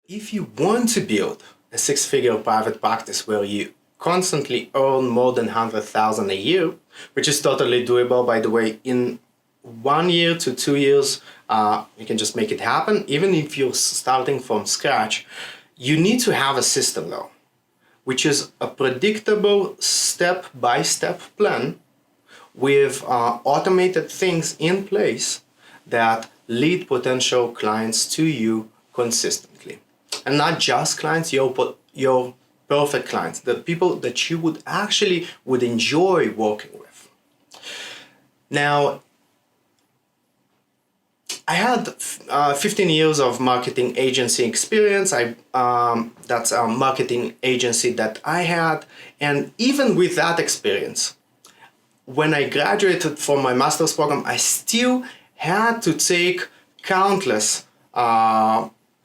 If you want to build a six-figure private practice where you constantly earn more than 100,000 a year, which is totally doable, by the way, in 1 year to 2 years, you can just make it happen. Even if you're starting from scratch, you need to have a system though, which is a predictable step-by-step plan with automated things in place that lead potential clients to you consistently. And not just clients, your perfect clients, the people that you would enjoy working with. Now, I had 15 years of marketing agency experience. That's a marketing agency that I had. And even with that experience, when I graduated from my master's program, I still had to take countless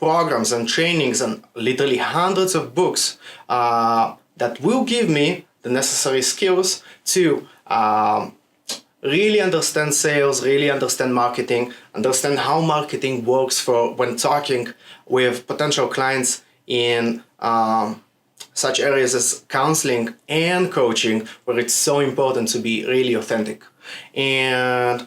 programs and trainings and literally hundreds of books that will give me the necessary skills to really understand sales, really understand marketing, understand how marketing works for when talking with potential clients in such areas as counseling and coaching, where it's so important to be really authentic. And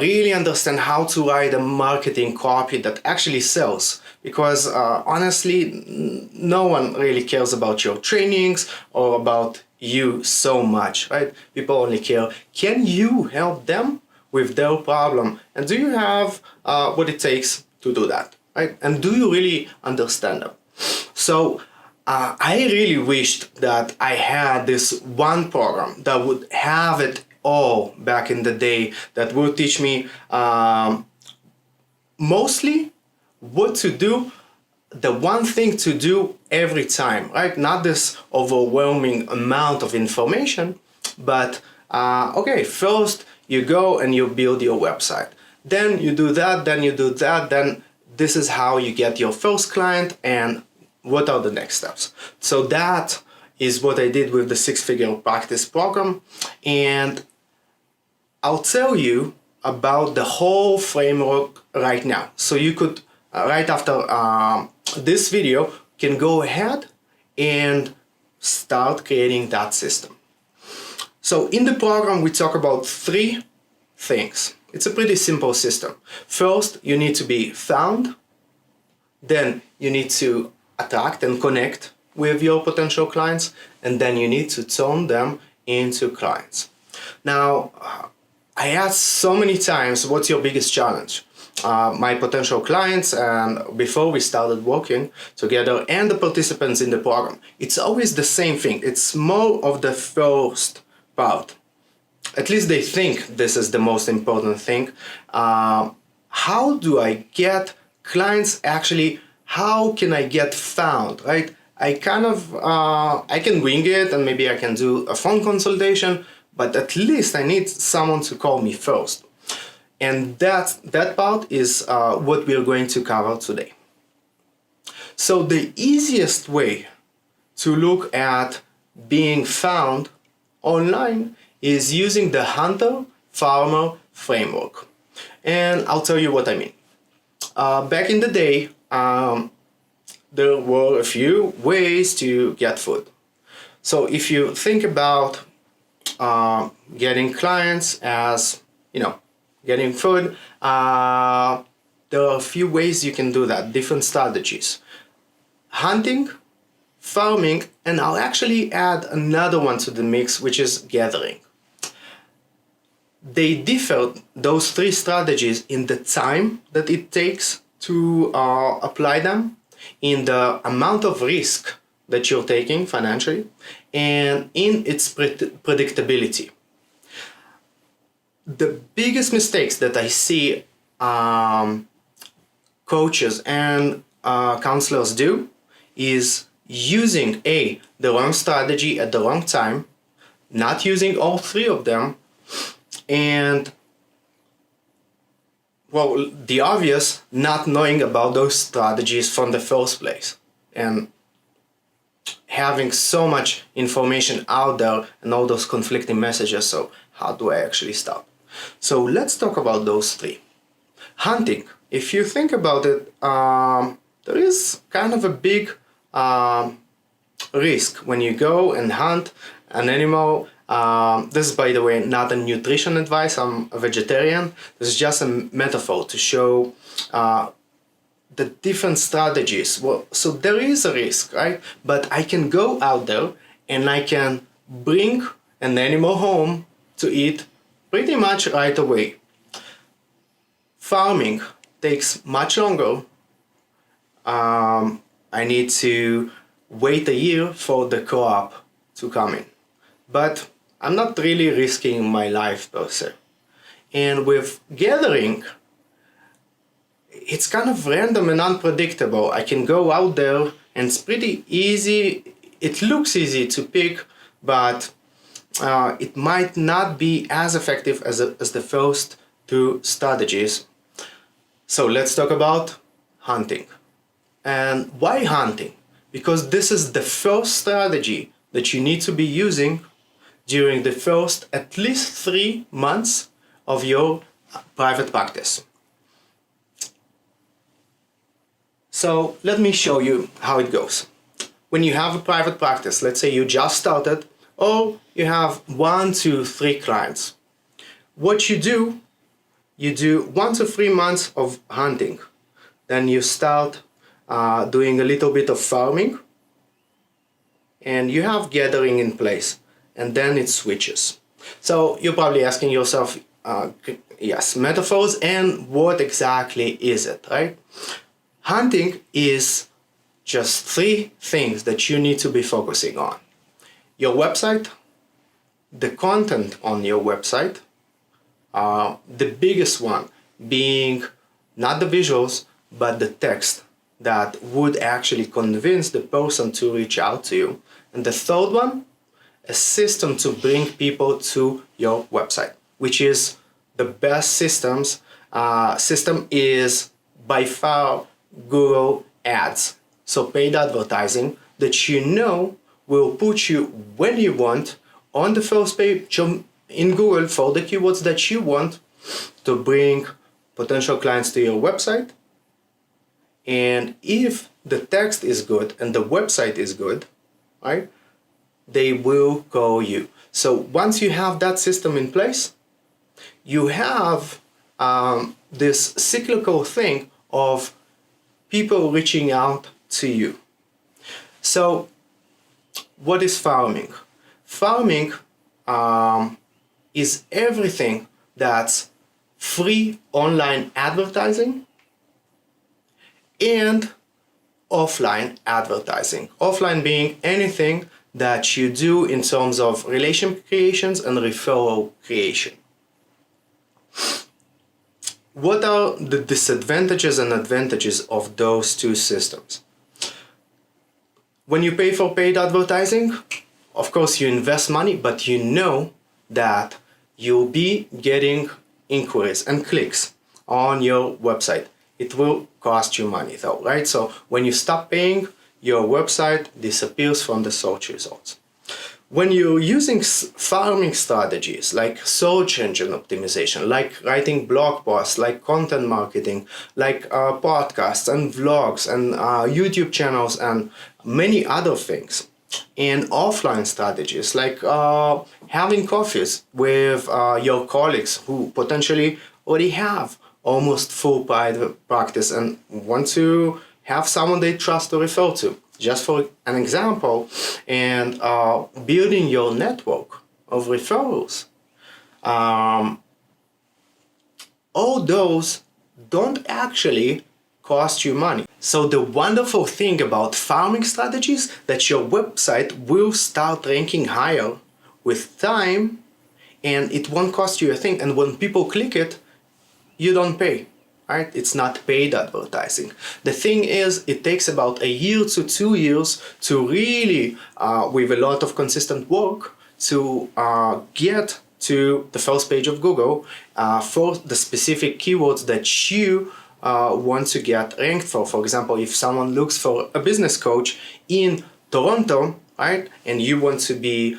really understand how to write a marketing copy that actually sells. Because honestly, no one really cares about your trainings or about you so much, right? People only care, can you help them with their problem? And do you have what it takes to do that, right? And do you really understand them? So I really wished that I had this one program that would have it all back in the day, that would teach me mostly what to do, the one thing to do every time, right? Not this overwhelming amount of information, but okay, first you go and you build your website. Then you do that, then you do that, then this is how you get your first client and what are the next steps. So that is what I did with the six-figure practice program. And I'll tell you about the whole framework right now. So you could, right after this video, can go ahead and start creating that system. So in the program, we talk about three things. It's a pretty simple system. First, you need to be found. Then you need to attract and connect with your potential clients. And then you need to turn them into clients. Now, I asked so many times, what's your biggest challenge? My potential clients, and before we started working together, and the participants in the program, it's always the same thing. It's more of the first part. At least they think this is the most important thing. How do I get clients actually? How can I get found, right? I can wing it and maybe I can do a phone consultation, but at least I need someone to call me first. And that part is what we're going to cover today. So the easiest way to look at being found online is using the hunter-farmer framework. And I'll tell you what I mean. Back in the day, there were a few ways to get food. So if you think about getting clients as, getting food, there are a few ways you can do that, different strategies. Hunting, farming, and I'll actually add another one to the mix, which is gathering. They differ, those three strategies, in the time that it takes to apply them, in the amount of risk that you're taking financially, and in its predictability. The biggest mistakes that I see coaches and counselors do is using the wrong strategy at the wrong time, not using all three of them, and well, the obvious, not knowing about those strategies from the first place, and having so much information out there and all those conflicting messages. So how do I actually start? So let's talk about those three. Hunting, if you think about it, there is kind of a big risk when you go and hunt an animal. This is, by the way, not a nutrition advice. I'm a vegetarian. This is just a metaphor to show the different strategies. Well, so there is a risk, right? But I can go out there and I can bring an animal home to eat pretty much right away. Farming takes much longer. I need to wait a year for the crop to come in. But I'm not really risking my life per se. And with gathering, it's kind of random and unpredictable. I can go out there and it's pretty easy. It looks easy to pick, but it might not be as effective as the first two strategies. So let's talk about hunting. And why hunting? Because this is the first strategy that you need to be using during the first at least 3 months of your private practice. So let me show you how it goes. When you have a private practice, let's say you just started, or you have 1 to 3 clients. What you do 1 to 3 months of hunting. Then you start doing a little bit of farming, and you have gathering in place, and then it switches. So you're probably asking yourself, yes, metaphors, and what exactly is it, right? Hunting is just 3 things that you need to be focusing on. Your website, the content on your website, the biggest one being not the visuals, but the text that would actually convince the person to reach out to you. And the third one, a system to bring people to your website, which is the best system is by far Google Ads. So paid advertising that you know will put you when you want on the first page in Google for the keywords that you want to bring potential clients to your website. And if the text is good and the website is good, right, they will call you. So once you have that system in place, you have this cyclical thing of people reaching out to you. So what is farming? Farming is everything that's free online advertising and offline advertising. Offline being anything that you do in terms of relation creations and referral creation. What are the disadvantages and advantages of those two systems? When you pay for paid advertising, of course you invest money, but you know that you'll be getting inquiries and clicks on your website. It will cost you money though, right? So when you stop paying, your website disappears from the search results. When you're using farming strategies like search engine optimization, like writing blog posts, like content marketing, like podcasts and vlogs and YouTube channels and many other things, and offline strategies like having coffees with your colleagues who potentially already have almost full private practice and want to have someone they trust to refer to, just for an example, and building your network of referrals. All those don't actually cost you money. So the wonderful thing about farming strategies that your website will start ranking higher with time, and it won't cost you a thing. And when people click it, you don't pay, right? It's not paid advertising. The thing is, it takes about 1 year to 2 years to really, with a lot of consistent work, to get to the first page of Google for the specific keywords that you want to get ranked for. For example, if someone looks for a business coach in Toronto, right, and you want to be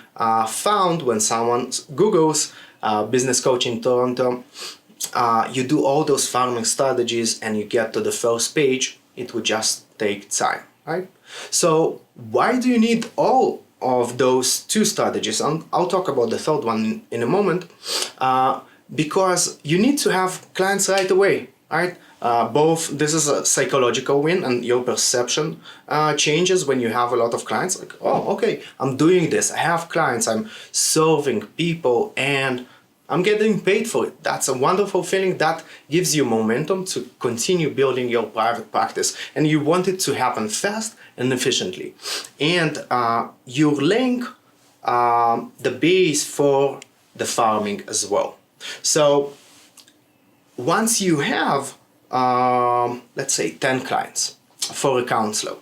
found when someone Googles business coach in Toronto, you do all those farming strategies and you get to the first page, it would just take time, right? So why do you need all of those two strategies? I'll talk about the third one in a moment. Because you need to have clients right away, right? Both, this is a psychological win, and your perception changes when you have a lot of clients. Like, oh, okay, I'm doing this, I have clients, I'm serving people, and I'm getting paid for it. That's a wonderful feeling that gives you momentum to continue building your private practice. And you want it to happen fast and efficiently. And you're laying the base for the farming as well. So once you have, let's say, 10 clients for a counselor,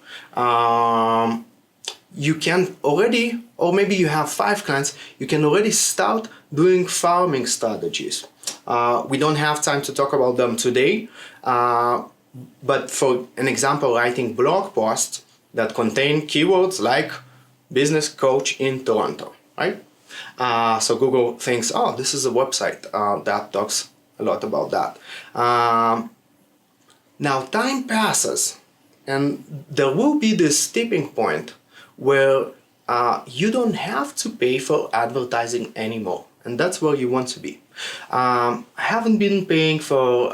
you can already, or maybe you have 5 clients, you can already start doing farming strategies. We don't have time to talk about them today, but for an example, writing blog posts that contain keywords like business coach in Toronto, right? So Google thinks, oh, this is a website that talks a lot about that. Now time passes, and there will be this tipping point where you don't have to pay for advertising anymore, and that's where you want to be. I haven't been paying for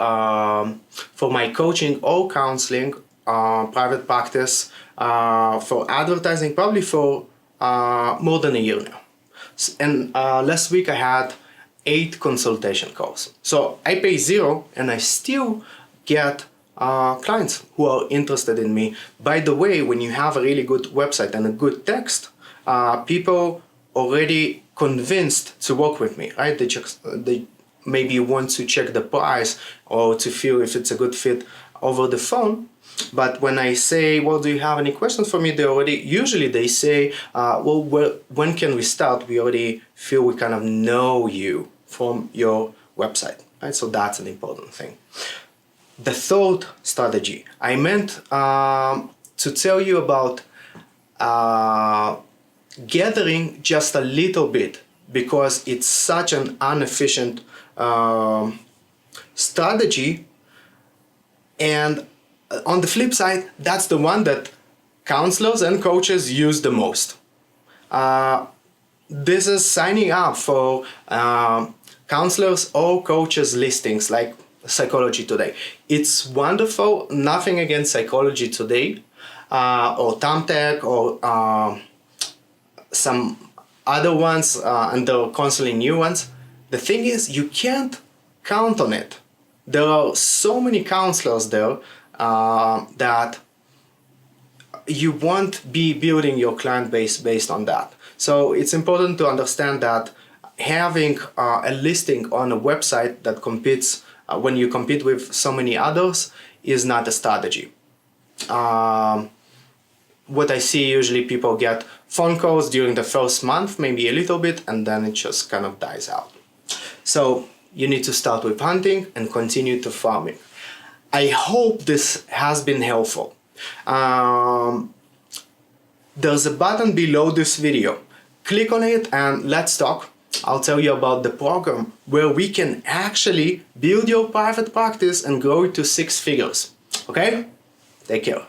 my coaching or counseling, private practice, for advertising probably for more than a year now. And last week I had 8 consultation calls. So I pay 0 and I still get clients who are interested in me. By the way, when you have a really good website and a good text, people already convinced to work with me, right? They maybe want to check the price or to feel if it's a good fit over the phone. But when I say, well, do you have any questions for me? Usually they say, well, when can we start? We already feel we kind of know you from your website, right? So that's an important thing. The third strategy, I meant to tell you about gathering just a little bit, because it's such an inefficient strategy. And on the flip side, that's the one that counselors and coaches use the most. This is signing up for counselors or coaches listings like Psychology Today. It's wonderful, nothing against Psychology Today or Thumbtack or some other ones, and there are constantly new ones. The thing is, you can't count on it. There are so many counselors there that you won't be building your client base based on that. So it's important to understand that having a listing on a website that competes, when you compete with so many others, is not a strategy. What I see, usually people get phone calls during the first month, maybe a little bit, and then it just kind of dies out. So you need to start with hunting and continue to farming. I hope this has been helpful. There's a button below this video. Click on it and let's talk. I'll tell you about the program where we can actually build your private practice and grow it to 6 figures. Okay? Take care.